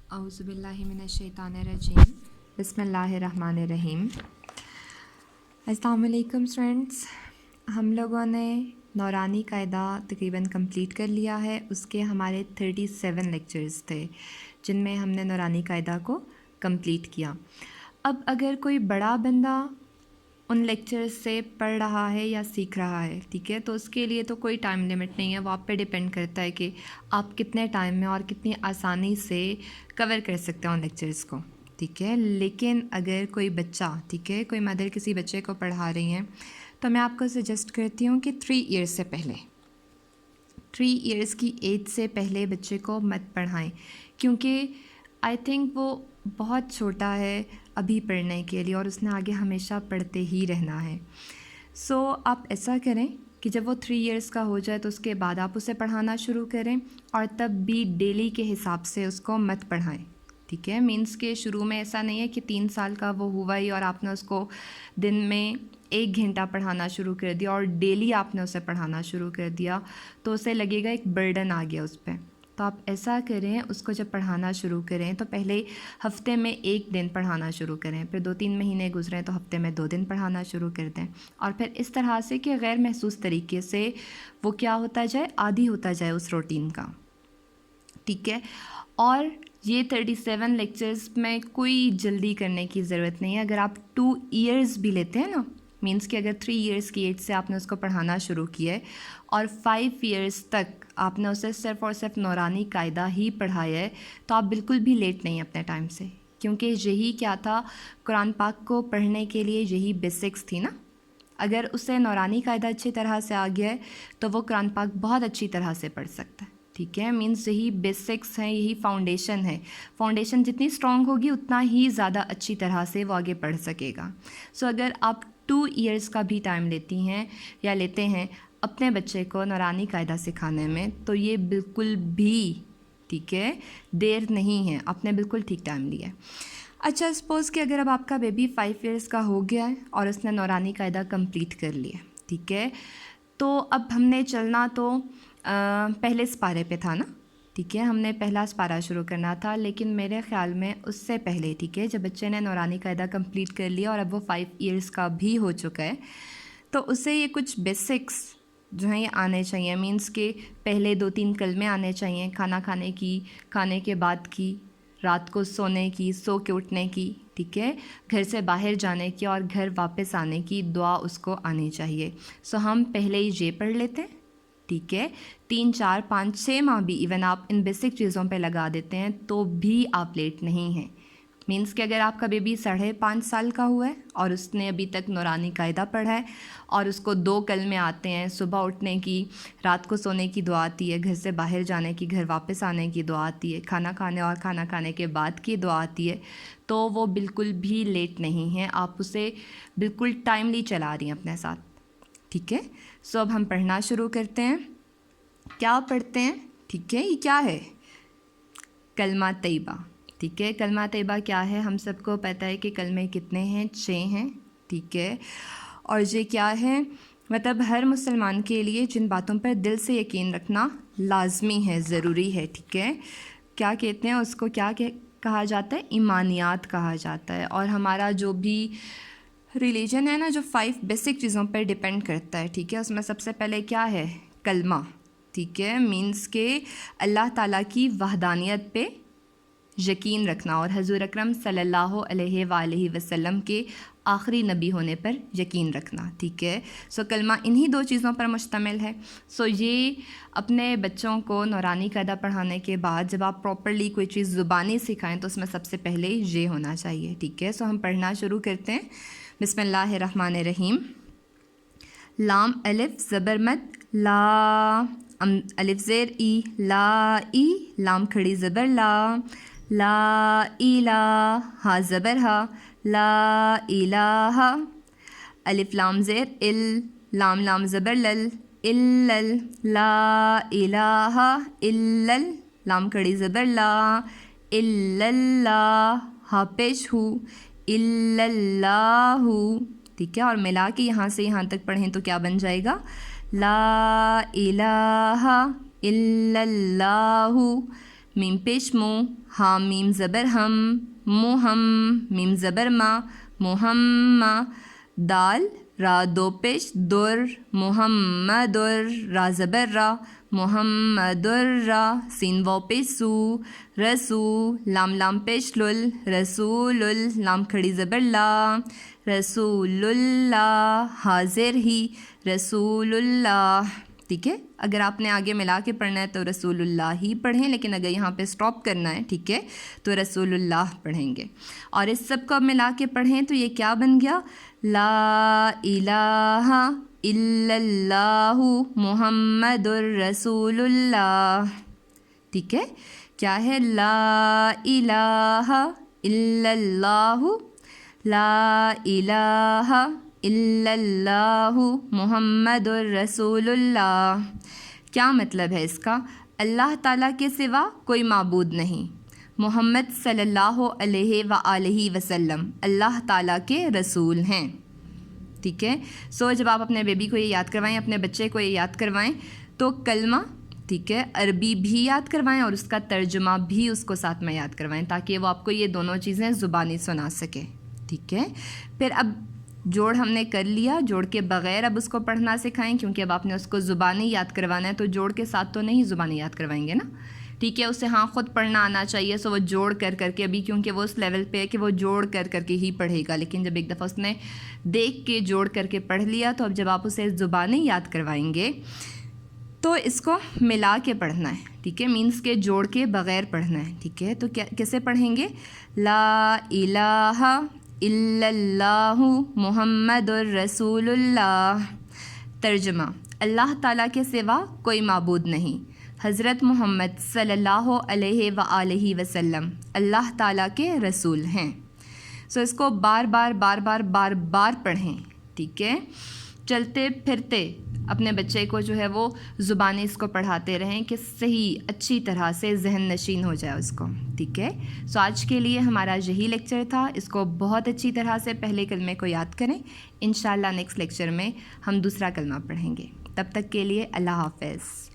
اعوذ باللہ من الشیطان الرجیم بسم اللہ الرحمن الرحیم۔ السلام علیکم فرینڈس، ہم لوگوں نے نورانی قاعدہ تقریباً کمپلیٹ کر لیا ہے۔ اس کے ہمارے 37 لیکچرز تھے جن میں ہم نے نورانی قاعدہ کو کمپلیٹ کیا۔ اب اگر کوئی بڑا بندہ ان لیکچرز سے پڑھ رہا ہے یا سیکھ رہا ہے، ٹھیک ہے، تو اس کے لیے تو کوئی ٹائم لمٹ نہیں ہے، وہ آپ پہ ڈیپینڈ کرتا ہے کہ آپ کتنے ٹائم میں اور کتنی آسانی سے کور کر سکتے ہیں ان لیکچرز کو، ٹھیک ہے۔ لیکن اگر کوئی بچہ، ٹھیک ہے، کوئی مدر کسی بچے کو پڑھا رہی ہیں تو میں آپ کو سجیسٹ کرتی ہوں کہ 3 ایئرس سے پہلے، 3 ایئرس کی ایج سے پہلے بچے کو مت پڑھائیں، کیونکہ آئی تھنک وہ بہت چھوٹا ہے ابھی پڑھنے کے لیے اور اس نے آگے ہمیشہ پڑھتے ہی رہنا ہے۔ سو آپ ایسا کریں کہ جب وہ 3 ایئرس کا ہو جائے تو اس کے بعد آپ اسے پڑھانا شروع کریں، اور تب بھی ڈیلی کے حساب سے اس کو مت پڑھائیں، ٹھیک ہے۔ مینس کہ شروع میں ایسا نہیں ہے کہ 3 سال کا وہ ہوا ہی اور آپ نے اس کو دن میں 1 گھنٹہ پڑھانا شروع کر دیا اور ڈیلی آپ نے اسے پڑھانا شروع کر دیا تو اسے لگے گا ایک برڈن آ گیا اس پہ۔ تو آپ ایسا کریں، اس کو جب پڑھانا شروع کریں تو پہلے ہفتے میں 1 دن پڑھانا شروع کریں، پھر 2-3 مہینے گزریں تو ہفتے میں 2 دن پڑھانا شروع کر دیں، اور پھر اس طرح سے کہ غیر محسوس طریقے سے وہ کیا ہوتا جائے، عادی ہوتا جائے اس روٹین کا، ٹھیک ہے۔ اور یہ 37 لیکچرز میں کوئی جلدی کرنے کی ضرورت نہیں ہے۔ اگر آپ 2 ایئرز بھی لیتے ہیں نا، مینس کہ اگر 3 ایئرس کی ایج سے آپ نے اس کو پڑھانا شروع کیا ہے اور 5 ایئرس تک آپ نے اسے صرف اور صرف نورانی قاعدہ ہی پڑھایا ہے، تو آپ بالکل بھی لیٹ نہیں اپنے ٹائم سے، کیونکہ یہی کیا تھا، قرآن پاک کو پڑھنے کے لیے یہی بیسکس تھی نا۔ اگر اسے نورانی قاعدہ اچھی طرح سے آ گیا ہے تو وہ قرآن پاک بہت اچھی طرح سے پڑھ سکتا ہے، ٹھیک ہے۔ مینس یہی بیسکس ہیں، یہی فاؤنڈیشن ہے۔ فاؤنڈیشن جتنی اسٹرانگ ہوگی اتنا ہی زیادہ اچھی طرح سے وہ آگے پڑھ سکے گا۔ سو اگر آپ 2 ایئرس کا بھی ٹائم لیتی ہیں یا لیتے ہیں اپنے بچے کو نورانی قاعدہ سکھانے میں، تو یہ بالکل بھی، ٹھیک ہے، دیر نہیں ہے، آپ نے بالکل ٹھیک ٹائم لیا ہے۔ اچھا، سپوز کہ اگر اب آپ کا بیبی 5 ایئرس کا ہو گیا ہے اور اس نے نورانی قاعدہ کمپلیٹ کر لیا، ٹھیک ہے، تو اب ہم نے چلنا تو پہلے سپارے پہ تھا نا، ٹھیک ہے، ہم نے پہلا سپارہ شروع کرنا تھا، لیکن میرے خیال میں اس سے پہلے، ٹھیک ہے، جب بچے نے نورانی قاعدہ کمپلیٹ کر لیا اور اب وہ 5 ایئرس کا بھی ہو چکا ہے، تو اسے یہ کچھ بیسکس جو ہیں یہ آنے چاہیے۔ مینس کہ پہلے 2-3 کلمے آنے چاہیے، کھانا کھانے کی، کھانے کے بعد کی، رات کو سونے کی، سو کے اٹھنے کی، ٹھیک ہے، گھر سے باہر جانے کی اور گھر واپس آنے کی دعا اس کو آنی چاہیے۔ سو ہم پہلے ہی یہ پڑھ لیتے ہیں، ٹھیک ہے۔ 3, 4, 5, 6 ماہ بھی ایون آپ ان بیسک چیزوں پہ لگا دیتے ہیں تو بھی آپ لیٹ نہیں ہیں۔ مینس کہ اگر آپ کا بیبی 5.5 سال کا ہوا ہے اور اس نے ابھی تک نورانی قاعدہ پڑھا ہے اور اس کو 2 کلمے آتے ہیں، صبح اٹھنے کی، رات کو سونے کی دعا آتی ہے، گھر سے باہر جانے کی، گھر واپس آنے کی دعا آتی ہے، کھانا کھانے اور کھانا کھانے کے بعد کی دعا آتی ہے، تو وہ بالکل بھی لیٹ نہیں ہے، آپ اسے بالکل ٹائملی چلا رہی ہیں اپنے ساتھ، ٹھیک ہے۔ سو اب ہم پڑھنا شروع کرتے ہیں۔ کیا پڑھتے ہیں، ٹھیک ہے، یہ کیا ہے؟ کلمہ طیبہ، ٹھیک ہے۔ کلمہ طیبہ کیا ہے؟ ہم سب کو پتہ ہے کہ کلمے کتنے ہیں، 6 ہیں، ٹھیک ہے۔ اور یہ کیا ہے؟ مطلب ہر مسلمان کے لیے جن باتوں پر دل سے یقین رکھنا لازمی ہے، ضروری ہے، ٹھیک ہے۔ کیا کہتے ہیں اس کو، کیا کہا جاتا ہے؟ ایمانیات کہا جاتا ہے۔ اور ہمارا جو بھی ریلیجن ہے نا، جو 5 بیسک چیزوں پر ڈیپینڈ کرتا ہے، ٹھیک ہے، اس میں سب سے پہلے کیا ہے؟ کلمہ، ٹھیک ہے۔ مینس کہ اللہ تعالیٰ کی وحدانیت پہ یقین رکھنا اور حضور اکرم صلی اللہ علیہ وآلہ وسلم کے آخری نبی ہونے پر یقین رکھنا، ٹھیک ہے۔ سو کلمہ انہی 2 چیزوں پر مشتمل ہے۔ سو یہ اپنے بچوں کو نورانی قاعدہ پڑھانے کے بعد جب آپ پراپرلی کوئی چیز زبانی سکھائیں تو اس میں سب سے پہلے یہ ہونا چاہیے، ٹھیک ہے۔ سو ہم پڑھنا شروع کرتے ہیں۔ بسم اللہ الرحمن الرحیم۔ لام الف زبر مد لا، الف زیر ای، لا ای، لام کھڑی زبر لا، لا الہ، ہا زبر ہا، لا الہ، الف لام زیر ال، لام لام زبر لل، الل، لا الہ الا، لام کھڑی زبر لا، الا اللہ، ہا پیش ہو، الا اللہ، ٹھیک ہے۔ اور ملا کے یہاں سے یہاں تک پڑھیں تو کیا بن جائے گا؟ لا الہ الا اللہ، میم پیش مو، ہام میم زبر ہم، موہم میم زبر ما، محمّا، دال را دو پیش در، محمدر را زبر را، محمدر را، سین واو پیش سو، رسو، لام لام پیش لل، رسول لام کھڑی زبر لا، رسول اللہ، حاضر ہی، رسول اللہ. ٹھیک ہے، اگر آپ نے آگے ملا کے پڑھنا ہے تو رسول اللہ ہی پڑھیں، لیکن اگر یہاں پہ اسٹاپ کرنا ہے ٹھیک ہے تو رسول اللہ پڑھیں گے. اور اس سب کو اب ملا کے پڑھیں تو یہ کیا بن گیا؟ لا الہ الا اللہ محمد الرسول اللہ. ٹھیک ہے، کیا ہے؟ لا الہ الا اللہ، لا الہ الا اللہ محمد الرسول اللہ. کیا مطلب ہے اس کا؟ اللہ تعالیٰ کے سوا کوئی معبود نہیں، محمد صلی اللہ علیہ وآلہ وسلم اللہ تعالیٰ کے رسول ہیں. ٹھیک ہے، سو جب آپ اپنے بیبی کو یہ یاد کروائیں، اپنے بچے کو یہ یاد کروائیں تو کلمہ ٹھیک ہے عربی بھی یاد کروائیں اور اس کا ترجمہ بھی اس کو ساتھ میں یاد کروائیں تاکہ وہ آپ کو یہ دونوں چیزیں زبانی سنا سکے. ٹھیک ہے، پھر اب جوڑ ہم نے کر لیا، جوڑ کے بغیر اب اس کو پڑھنا سکھائیں کیونکہ اب آپ نے اس کو زبانی یاد کروانا ہے تو جوڑ کے ساتھ تو نہیں زبانی یاد کروائیں گے نا. ٹھیک ہے، اسے ہاں خود پڑھنا آنا چاہیے، سو وہ جوڑ کر کر کے، ابھی کیونکہ وہ اس لیول پہ ہے کہ وہ جوڑ کر کر کے ہی پڑھے گا، لیکن جب ایک دفعہ اس نے دیکھ کے جوڑ کر کے پڑھ لیا تو اب جب آپ اسے زبانی یاد کروائیں گے تو اس کو ملا کے پڑھنا ہے. ٹھیک ہے، مینس کے جوڑ کے بغیر پڑھنا ہے. ٹھیک ہے، تو کیسے پڑھیں گے؟ لا الہ الا اللہ محمد الرسول اللہ. ترجمہ: اللہ تعالیٰ کے سوا کوئی معبود نہیں، حضرت محمد صلی اللہ علیہ وآلہ وسلم اللہ تعالیٰ کے رسول ہیں. سو اس کو بار بار بار بار بار بار پڑھیں. ٹھیک ہے، چلتے پھرتے اپنے بچے کو جو ہے وہ زبانی اس کو پڑھاتے رہیں کہ صحیح اچھی طرح سے ذہن نشین ہو جائے اس کو. ٹھیک ہے، سو آج کے لیے ہمارا یہی لیکچر تھا. اس کو بہت اچھی طرح سے پہلے کلمے کو یاد کریں. انشاءاللہ نیکسٹ لیکچر میں ہم دوسرا کلمہ پڑھیں گے. تب تک کے لیے اللہ حافظ.